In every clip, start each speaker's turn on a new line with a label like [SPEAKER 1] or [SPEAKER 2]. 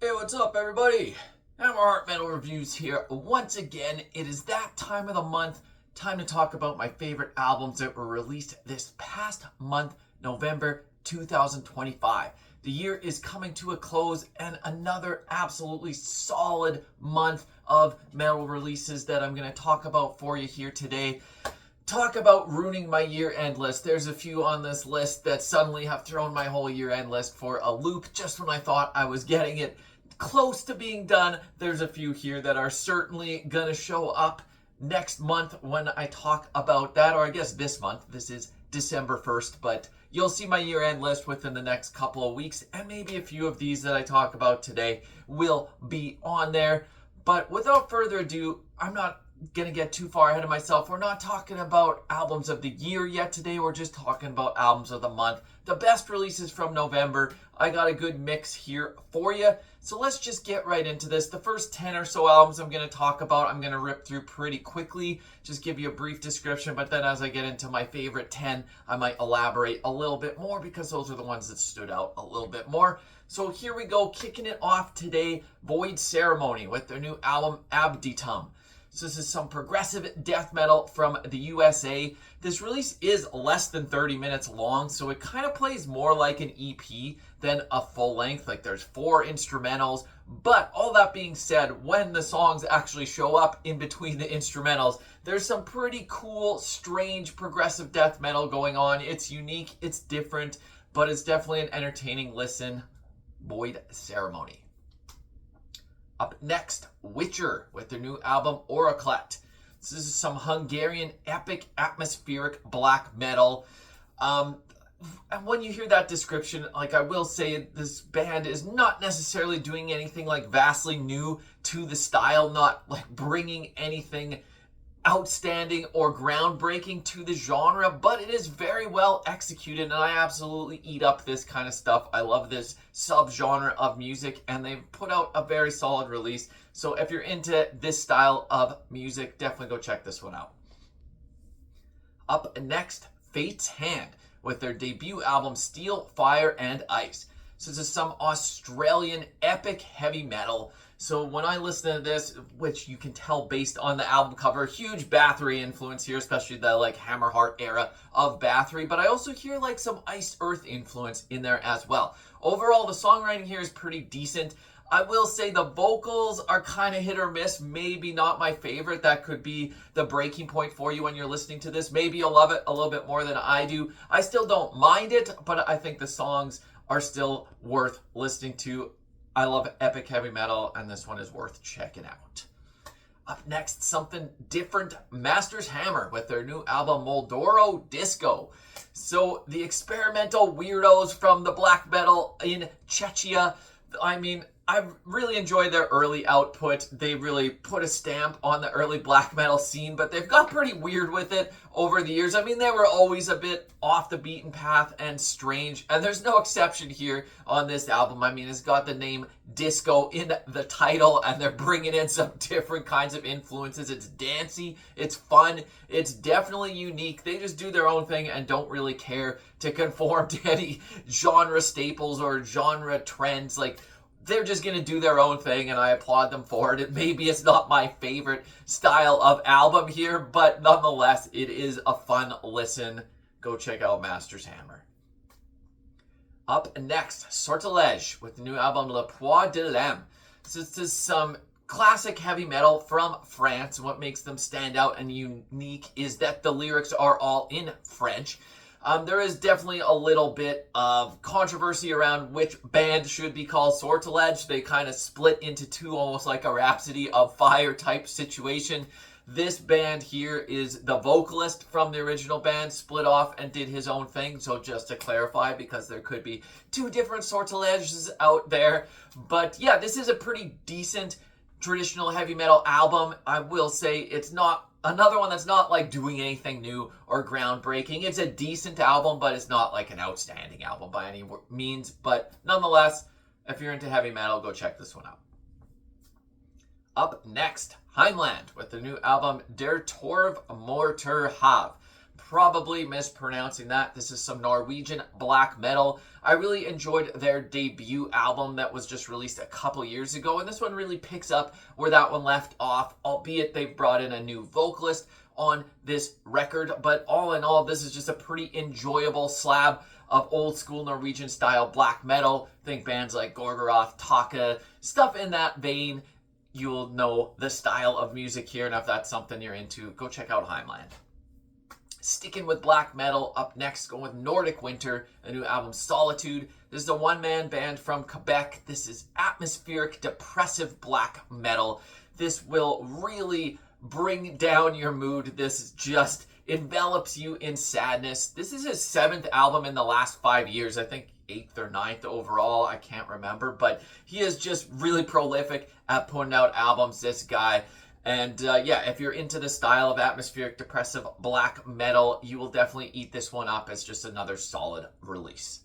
[SPEAKER 1] Hey, what's up, everybody? Hammer Heart Metal Reviews here. Once again, it is that time of the month, time to talk about my favorite albums that were released this past month, November 2025. The year is coming to a close, and another absolutely solid month of metal releases that I'm going to talk about for you here today. Talk about ruining my year-end list. There's a few on this list that suddenly have thrown my whole year-end list for a loop just when I thought I was getting it close to being done. There's a few here that are certainly gonna show up next month when I talk about that, or I guess this month. This is December 1st, but you'll see my year-end list within the next couple of weeks, and maybe a few of these that I talk about today will be on there. But without further ado, I'm not gonna get too far ahead of myself. We're not talking about albums of the year yet today. We're just talking about albums of the month, the best releases from November. I got a good mix here for you, so let's just get right into this. The first 10 or so albums I'm going to talk about, I'm going to rip through pretty quickly, just give you a brief description, but then as I get into my favorite 10, I might elaborate a little bit more because those are the ones that stood out a little bit more. So here we go, kicking it off today, Void Ceremony with their new album Abditum. So this is some progressive death metal from the USA. This release is less than 30 minutes long, so it kind of plays more like an EP than a full length. Like there's 4 instrumentals, but all that being said, when the songs actually show up in between the instrumentals, there's some pretty cool, strange, progressive death metal going on. It's unique, it's different, but it's definitely an entertaining listen. Void Ceremony. Up next, Witcher with their new album Oraclet. This is some Hungarian epic atmospheric black metal. And when you hear that description, like I will say, this band is not necessarily doing anything like vastly new to the style, not like bringing anything outstanding or groundbreaking to the genre, but it is very well executed, and I absolutely eat up this kind of stuff. I love this subgenre of music, and they've put out a very solid release. So if you're into this style of music, definitely go check this one out. Up next, Fate's Hand with their debut album Steel, Fire, and Ice. So this is some Australian epic heavy metal. So when I listen to this, which you can tell based on the album cover, huge Bathory influence here, especially the like Hammerheart era of Bathory, but I also hear like some Iced Earth influence in there as well. Overall, the songwriting here is pretty decent. I will say the vocals are kind of hit or miss, maybe not my favorite. That could be the breaking point for you when you're listening to this. Maybe you'll love it a little bit more than I do. I still don't mind it, but I think the songs are still worth listening to. I love epic heavy metal, and this one is worth checking out. Up next, something different, Master's Hammer with their new album Maldoror Disco. So the experimental weirdos from the black metal in Czechia, I mean, I really enjoy their early output. They really put a stamp on the early black metal scene, but they've got pretty weird with it over the years. I mean, they were always a bit off the beaten path and strange, and there's no exception here on this album. I mean, it's got the name disco in the title, and they're bringing in some different kinds of influences. It's dancey, it's fun, it's definitely unique. They just do their own thing and don't really care to conform to any genre staples or genre trends. Like, they're just going to do their own thing, and I applaud them for it. Maybe it's not my favorite style of album here, but nonetheless, it is a fun listen. Go check out Master's Hammer. Up next, Sortilege with the new album Le Poids de l'Âme. This is some classic heavy metal from France. What makes them stand out and unique is that the lyrics are all in French. There is definitely a little bit of controversy around which band should be called Sortilege. They kind of split into two, almost like a Rhapsody of Fire type situation. This band here is the vocalist from the original band split off and did his own thing. So just to clarify, because there could be 2 different Sortileges out there. But yeah, this is a pretty decent traditional heavy metal album. I will say it's not another one that's not like doing anything new or groundbreaking. It's a decent album, but it's not like an outstanding album by any means. But nonetheless, if you're into heavy metal, go check this one out. Up next, Heimland with the new album Der Torv Moeter Have. probably mispronouncing that. This is some Norwegian black metal. I really enjoyed their debut album that was just released a couple years ago, and this one really picks up where that one left off, albeit they've brought in a new vocalist on this record. But all in all, this is just a pretty enjoyable slab of old school Norwegian style black metal. Think bands like Gorgoroth, Taka, stuff in that vein. You'll know the style of music here, and if that's something you're into, go check out Heimland. Sticking with black metal, up next, going with Nordicwinter, a new album, Solitude. This is a one-man band from Quebec. This is atmospheric, depressive black metal. This will really bring down your mood. This just envelops you in sadness. This is his 7th album in the last 5 years. I think 8th or 9th overall. I can't remember. But he is just really prolific at putting out albums, this guy. And yeah, if you're into the style of atmospheric, depressive black metal, you will definitely eat this one up as just another solid release.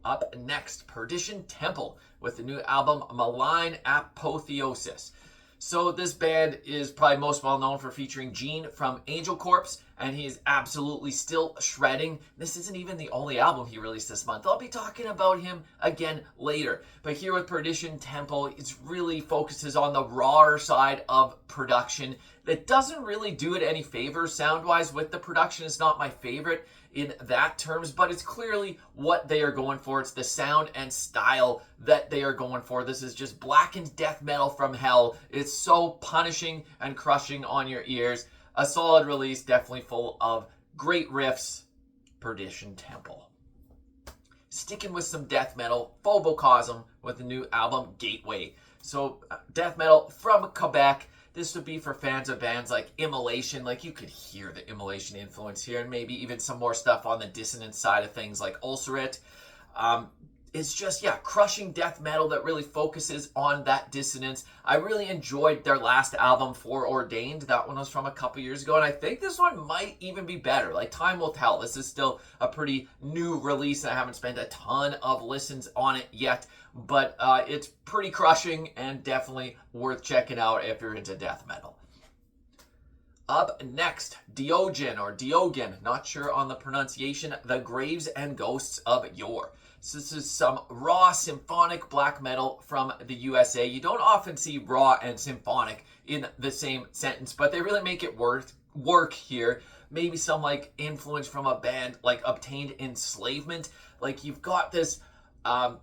[SPEAKER 1] Up next, Perdition Temple with the new album Malign, Apotheosis. So this band is probably most well known for featuring Gene from Angel Corpse, and he is absolutely still shredding. This isn't even the only album he released this month. I'll be talking about him again later. But here with Perdition Temple, it really focuses on the rawer side of production. That doesn't really do it any favors sound-wise with the production. It's not my favorite in that terms, but it's clearly what they are going for. It's the sound and style that they are going for. This is just blackened death metal from hell. It's so punishing and crushing on your ears. A solid release, definitely full of great riffs. Perdition Temple. Sticking with some death metal, Phobocosm with the new album Gateway. So death metal from Quebec. This would be for fans of bands like Immolation. Like, you could hear the Immolation influence here, and maybe even some more stuff on the dissonance side of things like Ulcerate. It's just, yeah, crushing death metal that really focuses on that dissonance. I really enjoyed their last album, Foreordained. That one was from a couple years ago, and I think this one might even be better. Like, time will tell. This is still a pretty new release, and I haven't spent a ton of listens on it yet, but it's pretty crushing and definitely worth checking out if you're into death metal. Up next, Deogen, or Deogen, not sure on the pronunciation, The Graves and Ghosts of Yore. So this is some raw symphonic black metal from the USA. You don't often see raw and symphonic in the same sentence, but they really make it work here. Maybe some like influence from a band like Obtained Enslavement. Like, you've got this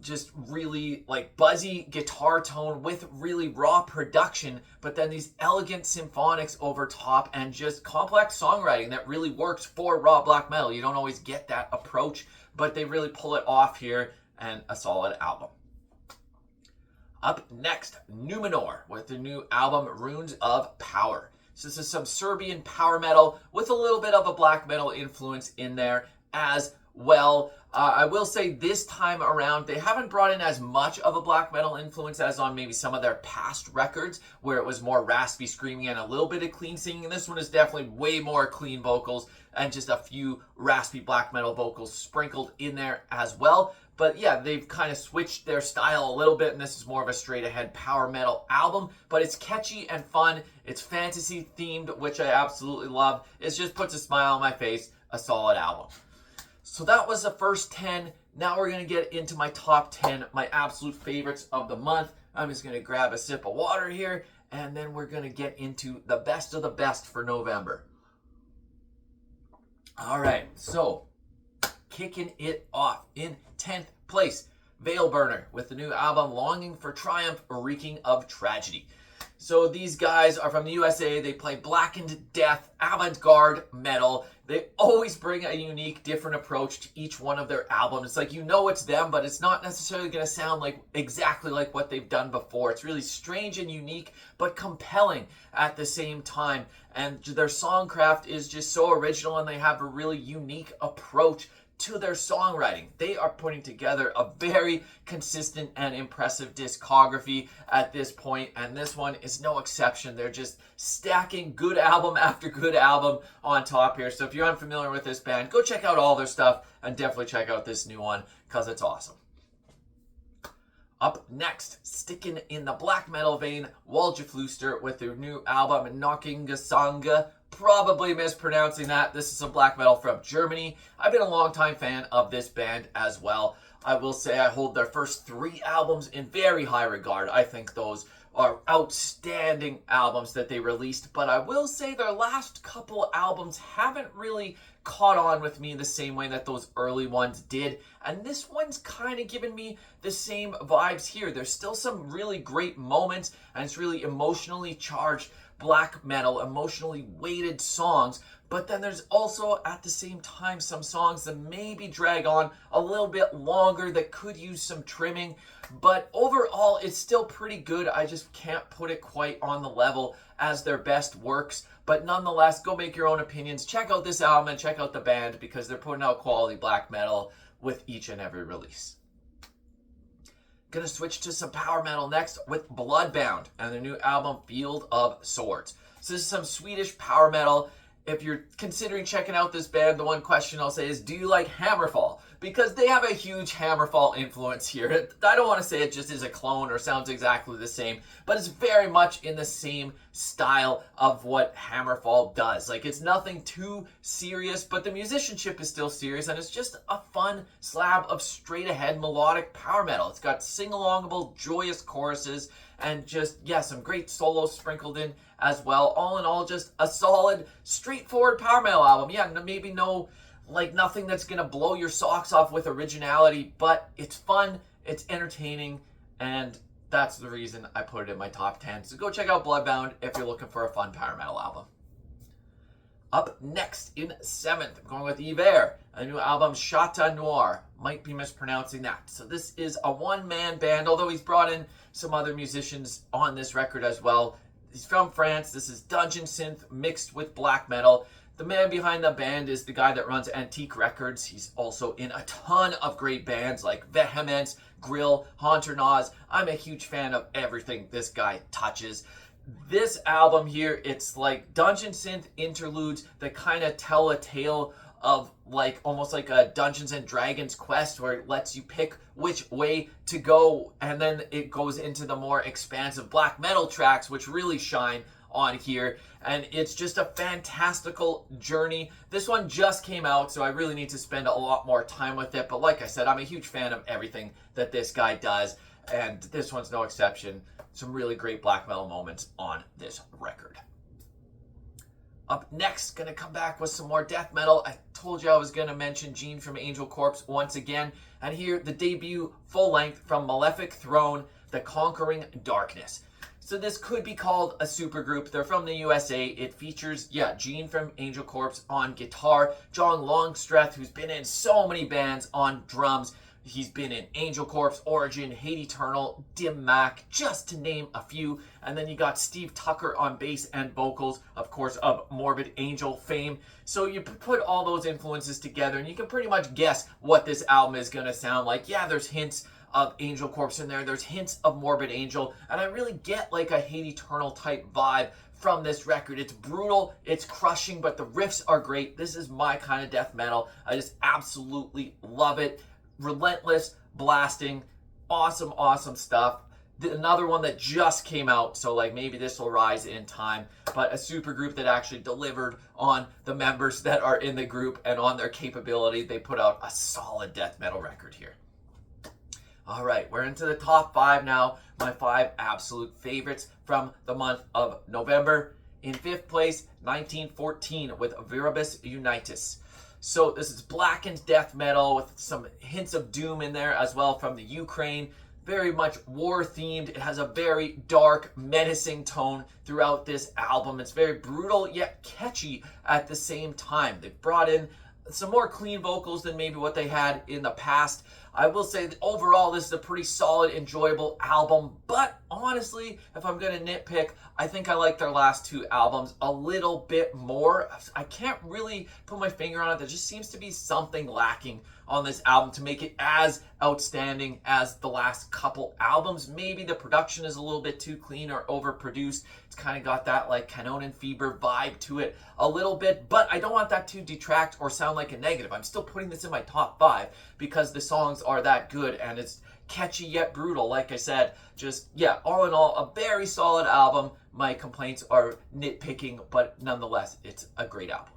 [SPEAKER 1] just really like buzzy guitar tone with really raw production, but then these elegant symphonics over top and just complex songwriting that really works for raw black metal. You don't always get that approach, but they really pull it off here, and a solid album. Up next, Numenor with the new album Runes of Power. So this is some Serbian power metal with a little bit of a black metal influence in there as well. I will say this time around, they haven't brought in as much of a black metal influence as on maybe some of their past records, where it was more raspy screaming and a little bit of clean singing. And this one is definitely way more clean vocals and just a few raspy black metal vocals sprinkled in there as well. But yeah, they've kind of switched their style a little bit, and this is more of a straight ahead power metal album, but it's catchy and fun. It's fantasy themed, which I absolutely love. It just puts a smile on my face. A solid album. So that was the first 10. Now we're going to get into my top 10, my absolute favorites of the month. I'm just going to grab a sip of water here, and then we're going to get into the best of the best for November. All right, so kicking it off in 10th place, Veilburner with the new album Longing for Triumph, Reeking of Tragedy. So these guys are from the USA. They play blackened death, avant-garde metal. They always bring a unique, different approach to each one of their albums. It's like, you know it's them, but it's not necessarily going to sound like exactly like what they've done before. It's really strange and unique, but compelling at the same time. And their songcraft is just so original, and they have a really unique approach to their songwriting. They are putting together a very consistent and impressive discography at this point, and this one is no exception. They're just stacking good album after good album on top here. So if you're unfamiliar with this band, go check out all their stuff, and definitely check out this new one because it's awesome. Up next, sticking in the black metal vein, Walgefluster with their new album Knocking Gesanga probably mispronouncing that. This is some black metal from Germany. I've been a longtime fan of this band as well. I will say I hold their first 3 albums in very high regard. I think those are outstanding albums that they released, but I will say their last couple albums haven't really caught on with me the same way that those early ones did, and this one's kind of given me the same vibes here. There's still some really great moments, and it's really emotionally charged black metal, emotionally weighted songs, but then there's also at the same time some songs that maybe drag on a little bit longer that could use some trimming, but overall it's still pretty good. I just can't put it quite on the level as their best works, but nonetheless, go make your own opinions. Check out this album and check out the band because they're putting out quality black metal with each and every release. Gonna switch to some power metal next with Bloodbound and their new album Field of Swords. So this is some Swedish power metal. If you're considering checking out this band, the one question I'll say is, do you like Hammerfall? Because they have a huge Hammerfall influence here. I don't want to say it just is a clone or sounds exactly the same, but it's very much in the same style of what Hammerfall does. Like, it's nothing too serious, but the musicianship is still serious, and it's just a fun slab of straight-ahead melodic power metal. It's got sing-alongable, joyous choruses, and just, yeah, some great solos sprinkled in as well. All in all, just a solid, straightforward power metal album. Yeah, maybe nothing that's gonna blow your socks off with originality, but it's fun, it's entertaining, and that's the reason I put it in my top 10. So go check out Bloodbound if you're looking for a fun power metal album. Up next in 7th, I'm going with Hyver, a new album, Shaataunoar. Might be mispronouncing that. So this is a one-man band, although he's brought in some other musicians on this record as well. He's from France. This is dungeon synth mixed with black metal. The man behind the band is the guy that runs Antique Records. He's also in a ton of great bands like Vehemence, Grill, Haunter Naz. I'm a huge fan of everything this guy touches. This album here, it's like dungeon synth interludes that kind of tell a tale of almost like a Dungeons and Dragons quest where it lets you pick which way to go, and then it goes into the more expansive black metal tracks which really shine on here, and it's just a fantastical journey. This one just came out, so I really need to spend a lot more time with it, but like I said, I'm a huge fan of everything that this guy does, and this one's no exception. Some really great black metal moments on this record. Up next, gonna come back with some more death metal. I told you I was gonna mention Gene from Angel Corpse once again, and here the debut full length from Malefic Throne, The Conquering Darkness. So this could be called a supergroup. They're from the USA. It features, Gene from Angel Corpse on guitar, John Longstreth, who's been in so many bands, on drums. He's been in Angel Corpse, Origin, Hate Eternal, Dim Mak, just to name a few. And then you got Steve Tucker on bass and vocals, of course, of Morbid Angel fame. So you put all those influences together and you can pretty much guess what this album is going to sound like. Yeah, there's hints of Angel Corpse in there. There's hints of Morbid Angel. And I really get like a Hate Eternal type vibe from this record. It's brutal, it's crushing, but the riffs are great. This is my kind of death metal. I just absolutely love it. Relentless blasting, awesome stuff. Another one that just came out, so maybe this will rise in time, but a super group that actually delivered on the members that are in the group and on their capability. They put out a solid death metal record here. All right, we're into the top 5 now. My 5 absolute favorites from the month of November. In 5th place, 1914 with Viribus Unitis. So this is blackened death metal with some hints of doom in there as well from the Ukraine. Very much war themed. It has a very dark, menacing tone throughout this album. It's very brutal yet catchy at the same time. They've brought in some more clean vocals than maybe what they had in the past. I will say that overall this is a pretty solid, enjoyable album, but honestly, if I'm going to nitpick, I think I like their last 2 albums a little bit more. I can't really put my finger on it. There just seems to be something lacking on this album to make it as outstanding as the last couple albums. Maybe the production is a little bit too clean or overproduced. It's kind of got that like Canon Fever vibe to it a little bit, but I don't want that to detract or sound like a negative. I'm still putting this in my top 5 because the songs are that good and it's catchy yet brutal. Like I said, just, yeah, all in all, a very solid album. My complaints are nitpicking, but nonetheless, it's a great album.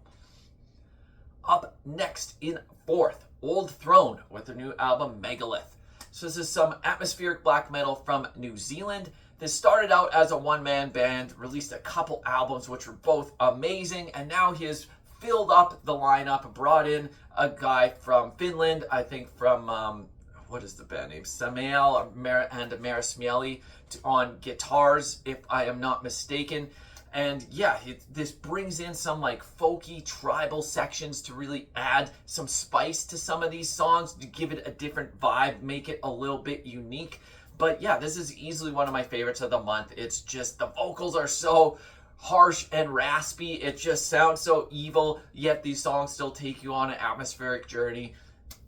[SPEAKER 1] Up next in 4th, Old Throne with their new album Megalith. So this is some atmospheric black metal from New Zealand. This started out as a one-man band, released a couple albums which were both amazing, and now he has filled up the lineup, brought in a guy from Finland, I think from, what is the band name? Samael and Marasmieli on guitars, if I am not mistaken. And yeah, this brings in some like folky tribal sections to really add some spice to some of these songs, to give it a different vibe, make it a little bit unique. But yeah, this is easily one of my favorites of the month. It's just, the vocals are so harsh and raspy. It just sounds so evil, yet these songs still take you on an atmospheric journey.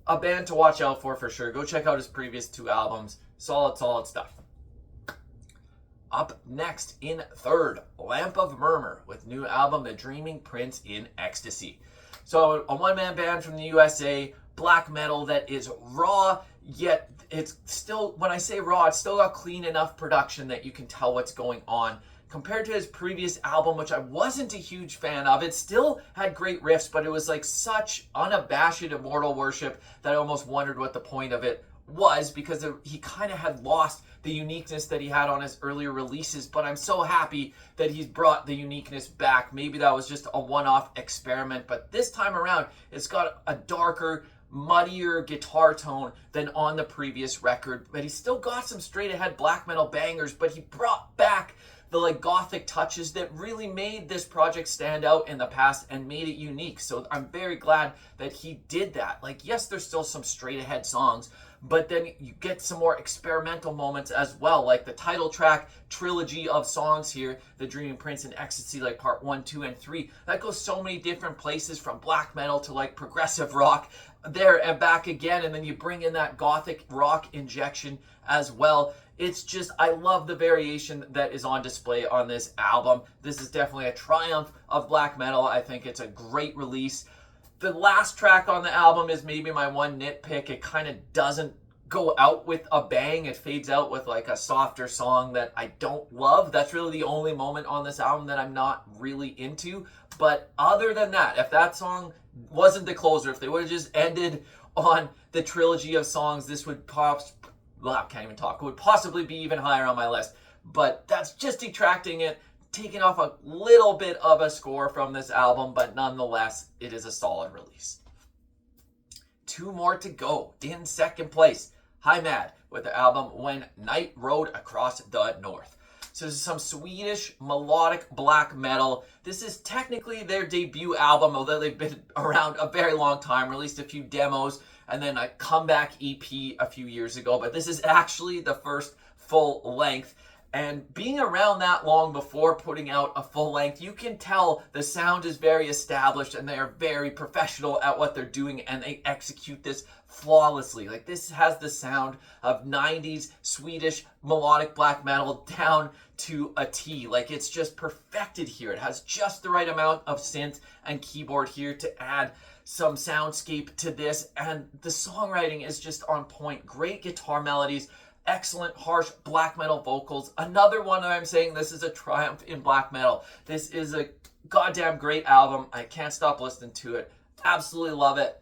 [SPEAKER 1] A band to watch out for sure. Go check out his previous 2 albums. Solid stuff. Up next in 3rd, Lamp of Murmuur with new album The Dreaming Prince in Ecstasy. So a one-man band from the USA, black metal that is raw, yet it's still, when I say raw, it's still got clean enough production that you can tell what's going on. Compared to his previous album, which I wasn't a huge fan of, it still had great riffs, but it was like such unabashed immortal worship that I almost wondered what the point of it was, because he kind of had lost the uniqueness that he had on his earlier releases. But I'm so happy that he's brought the uniqueness back. Maybe that was just a one-off experiment, but this time around it's got a darker, muddier guitar tone than on the previous record. But he's still got some straight ahead black metal bangers, but he brought back the like gothic touches that really made this project stand out in the past and made it unique. So I'm very glad that he did that. Like, yes, there's still some straight ahead songs, but then you get some more experimental moments as well, like the title track trilogy of songs here, The Dreaming Prince and Ecstasy, like part 1, 2, and 3. That goes so many different places, from black metal to like progressive rock, there and back again, and then you bring in that gothic rock injection as well. It's just, I love the variation that is on display on this album. This is definitely a triumph of black metal. I think it's a great release. The last track on the album is maybe my one nitpick. It kind of doesn't go out with a bang. It fades out with like a softer song that I don't love. That's really the only moment on this album that I'm not really into. But other than that, if that song wasn't the closer, if they would have just ended on the trilogy of songs, this would it would possibly be even higher on my list. But that's just detracting it, taking off a little bit of a score from this album, but nonetheless, it is a solid release. 2 more to go. In 2nd place, Haimad with the album When Night Rode Across the North. So this is some Swedish melodic black metal. This is technically their debut album, although they've been around a very long time, released a few demos, and then a comeback EP a few years ago. But this is actually the first full length. And being around that long before putting out a full length, you can tell the sound is very established and they are very professional at what they're doing, and they execute this flawlessly. Like, this has the sound of 90s Swedish melodic black metal down to a T. Like, it's just perfected here. It has just the right amount of synth and keyboard here to add some soundscape to this, and the songwriting is just on point. Great guitar melodies, excellent harsh black metal vocals. Another one that I'm saying, this is a triumph in black metal. This is a goddamn great album. I can't stop listening to it. Absolutely love it.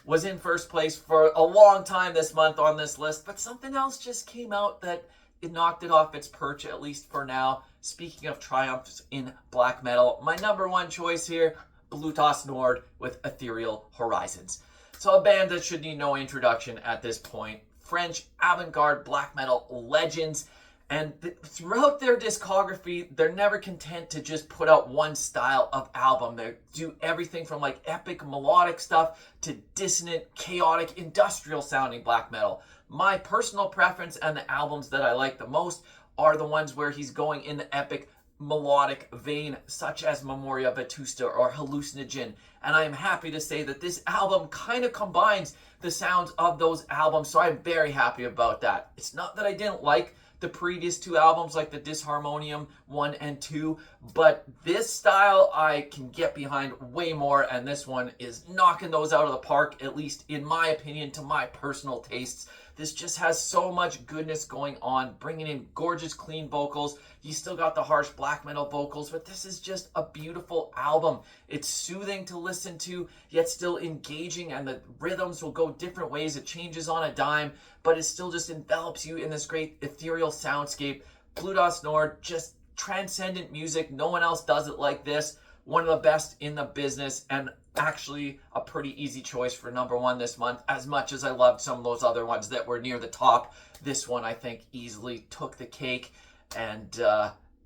[SPEAKER 1] Was in first place for a long time this month on this list, but something else just came out that it knocked it off its perch, at least for now. Speaking of triumphs in black metal, my number 1 choice here, Blut with Ethereal Horizons. So a band that should need no introduction at this point. French avant-garde black metal legends, and throughout their discography, they're never content to just put out one style of album. They do everything from like epic melodic stuff to dissonant, chaotic, industrial sounding black metal. My personal preference and the albums that I like the most are the ones where he's going in the epic melodic vein such as Memoria Vetusta or Hallucinogen, and I am happy to say that this album kind of combines the sounds of those albums, so I'm very happy about that. It's not that I didn't like the previous two albums like the Disharmonium 1 and 2, but this style I can get behind way more, and this one is knocking those out of the park, at least in my opinion, to my personal tastes. This just has so much goodness going on, bringing in gorgeous clean vocals. You still got the harsh black metal vocals, but this is just a beautiful album. It's soothing to listen to, yet still engaging, and the rhythms will go different ways. It changes on a dime, but it still just envelops you in this great ethereal soundscape. Shaataunoar, just transcendent music. No one else does it like this. One of the best in the business, and actually a pretty easy choice for number one this month. As much as I loved some of those other ones that were near the top, this one I think easily took the cake. And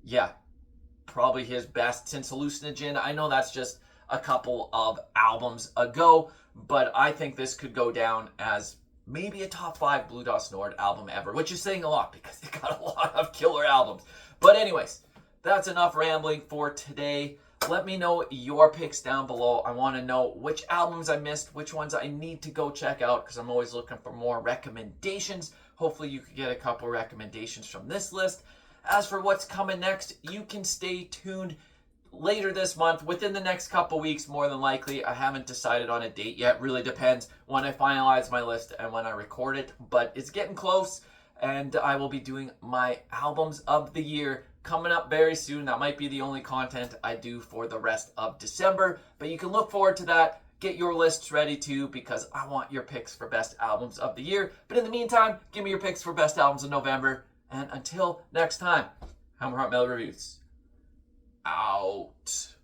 [SPEAKER 1] yeah, probably his best since Hallucinogen. I know that's just a couple of albums ago, but I think this could go down as maybe a top 5 Shaataunoar album ever, which is saying a lot because it got a lot of killer albums. But anyways, that's enough rambling for today. Let me know your picks down below. I want to know which albums I missed, which ones I need to go check out, because I'm always looking for more recommendations. Hopefully you could get a couple recommendations from this list. As for what's coming next, you can stay tuned later this month, within the next couple weeks, more than likely. I haven't decided on a date yet. Really depends when I finalize my list and when I record it, but it's getting close, and I will be doing my albums of the year coming up very soon. That might be the only content I do for the rest of December, but you can look forward to that. Get your lists ready too, because I want your picks for best albums of the year. But in the meantime, give me your picks for best albums of November. And until next time, Haimad Metal Reviews out.